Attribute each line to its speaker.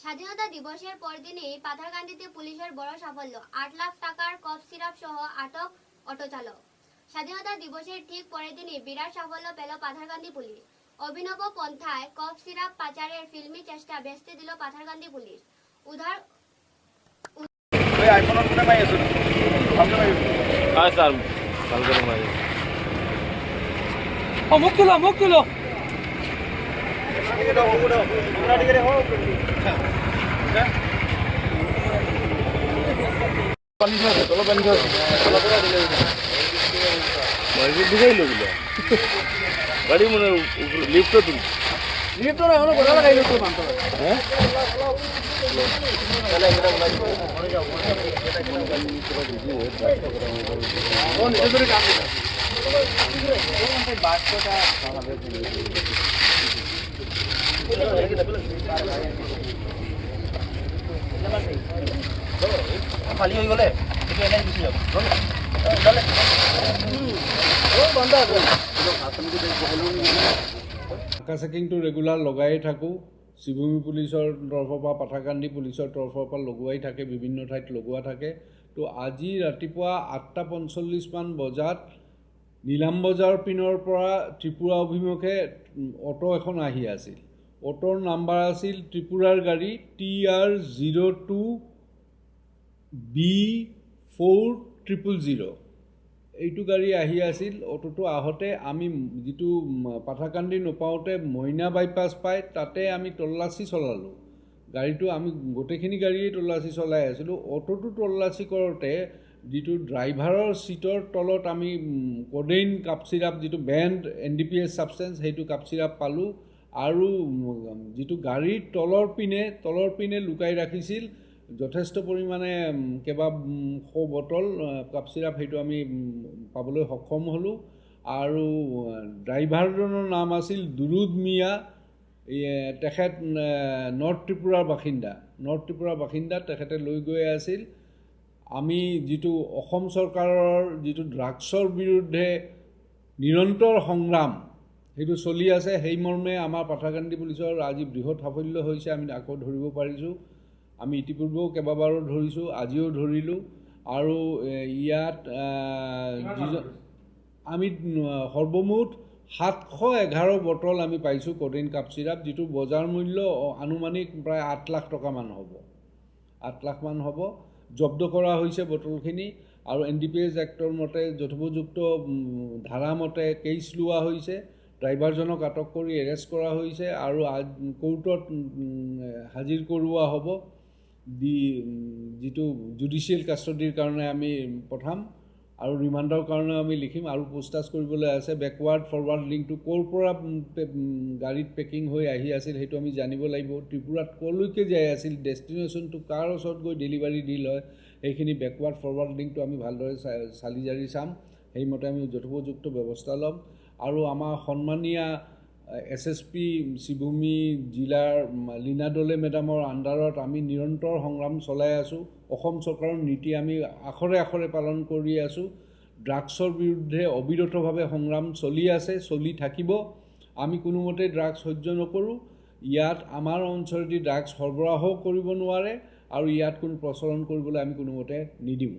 Speaker 1: স্বাধীনতা দিবসের পরদিনই পাথারকান্দিতে পুলিশের বড় সাফল্য, ৮ লাখ টাকার কফ সিরাপ সহ আটক অটো চালক। স্বাধীনতা দিবসের ঠিক পরের দিনই বিরাট সাফল্য পেল পাথারকান্দি পুলিশ। অভিনব পন্থায় কফ সিরাপ পাচারের ফিল্মি চেষ্টা ভেস্তে দিল পাথারকান্দি পুলিশ। উদ্ধার
Speaker 2: গাড়ি মনে লিফট তুমি লিফট না এখন কথা লাগাইলো তো মানতো হ্যাঁ কোন এদের কাম খালি হয়ে গেলে এটা এনে দিছি যাব চলে ও বন্ধ আছে
Speaker 3: চেকিংটো ৰেগুলাৰ লগাই থাকোঁ। শিৱভূমি পুলিচৰ তৰফৰ পৰা, পাথাৰকান্দি পুলিচৰ তৰফৰ পৰা লগোৱাই থাকে, বিভিন্ন ঠাইত লগোৱা থাকে। তো আজি ৰাতিপুৱা 8:45 বজাত নীলাম বজাৰ পিনৰ পৰা ত্ৰিপুৰা অভিমুখে অটো এখন আহি আছিল। অটোৰ নাম্বাৰ আছিল ত্ৰিপুৰাৰ গাড়ী TR02B4000। এইটো গাড়ী আহি আছিল। অটোটো আহোঁতে আমি যিটো পাথাৰকান্দি নোপাওঁতে মইনা বাইপাছ পাই তাতে আমি তল্লাচী চলালোঁ। গাড়ীটো আমি গোটেইখিনি গাড়ীয়ে তল্লাচী চলাই আছিলোঁ। অটোটো তল্লাচী কৰোঁতে যিটো ড্ৰাইভাৰৰ ছিটৰ তলত আমি কোডেইন কাপ চিৰাপ, যিটো বেণ্ড NDPS ছাবষ্টেঞ্চ, সেইটো কাপ চিৰাপ পালোঁ। আৰু যিটো গাড়ীৰ তলৰ পিনে লুকাই ৰাখিছিল যথেষ্ট পৰিমাণে কেইবা শ বটল কাপ চিৰাপ, সেইটো আমি পাবলৈ সক্ষম হ'লোঁ। আৰু ড্ৰাইভাৰজনৰ নাম আছিল দুৰুদ মিয়া। তেখেত নৰ্থ ত্ৰিপুৰাৰ বাসিন্দা। তেখেতে লৈ গৈ আছিল। আমি যিটো অসম চৰকাৰৰ যিটো ড্ৰাগছৰ বিৰুদ্ধে নিৰন্তৰ সংগ্ৰাম সেইটো চলি আছে, সেই মৰ্মে আমাৰ পাথাৰকান্দি পুলিচৰ আজি বৃহৎ সাফল্য হৈছে। আমি আকৌ ধৰিব পাৰিছোঁ। আমি ইতিপূৰ্বেও কেইবাবাৰো ধৰিছোঁ, আজিও ধৰিলোঁ। আৰু ইয়াত আমি সৰ্বমুঠ 711 বটল আমি পাইছোঁ কোডেইন কাপ চিৰাপ, যিটো বজাৰ মূল্য আনুমানিক প্ৰায় 8 লাখ টকামান হ'ব। 8 লাখমান হ'ব। জব্দ কৰা হৈছে বটলখিনি। আৰু NDPS এক্টৰ মতে যথোপযুক্ত ধাৰামতে কেছ লোৱা হৈছে। ড্ৰাইভাৰজনক আটক কৰি এৰেষ্ট কৰা হৈছে আৰু কোৰ্টত হাজিৰ কৰোৱা হ'ব। যিটো জুডিচিয়েল কাষ্টডিৰ কাৰণে আমি পঠাম আৰু ৰিমাণ্ডৰ কাৰণে আমি লিখিম। আৰু পোষ্টটাছ কৰিবলৈ আছে। বেকৱাৰ্ড ফৰৱাৰ্ড লিংকটো ক'ৰ পৰা গাড়ীত পেকিং হৈ আহি আছিল সেইটো আমি জানিব লাগিব। ত্ৰিপুৰাত ক'লৈকে যাই আছিল, ডেষ্টিনেশ্যনটো কাৰ ওচৰত গৈ ডেলিভাৰী ডিল হয়, সেইখিনি বেকৱাৰ্ড ফৰৱাৰ্ড লিংকটো আমি ভালদৰে চালি জাৰি চাম। সেইমতে আমি যথোপযুক্ত ব্যৱস্থা ল'ম। আৰু আমাৰ সন্মানীয়া SSP শিৱভূমি জিলাৰ লীনা দলে মেডামৰ আণ্ডাৰত আমি নিৰন্তৰ সংগ্ৰাম চলাই আছোঁ। অসম চৰকাৰৰ নীতি আমি আখৰে আখৰে পালন কৰি আছোঁ। ড্ৰাগছৰ বিৰুদ্ধে অবিৰতভাৱে সংগ্ৰাম চলি আছে, চলি থাকিব। আমি কোনোমতে ড্ৰাগছ সহ্য নকৰোঁ। ইয়াত আমাৰ অঞ্চলেদি ড্ৰাগছ সৰবৰাহ কৰিব নোৱাৰে আৰু ইয়াত কোনো প্ৰচলন কৰিবলৈ আমি কোনোমতে নিদিওঁ।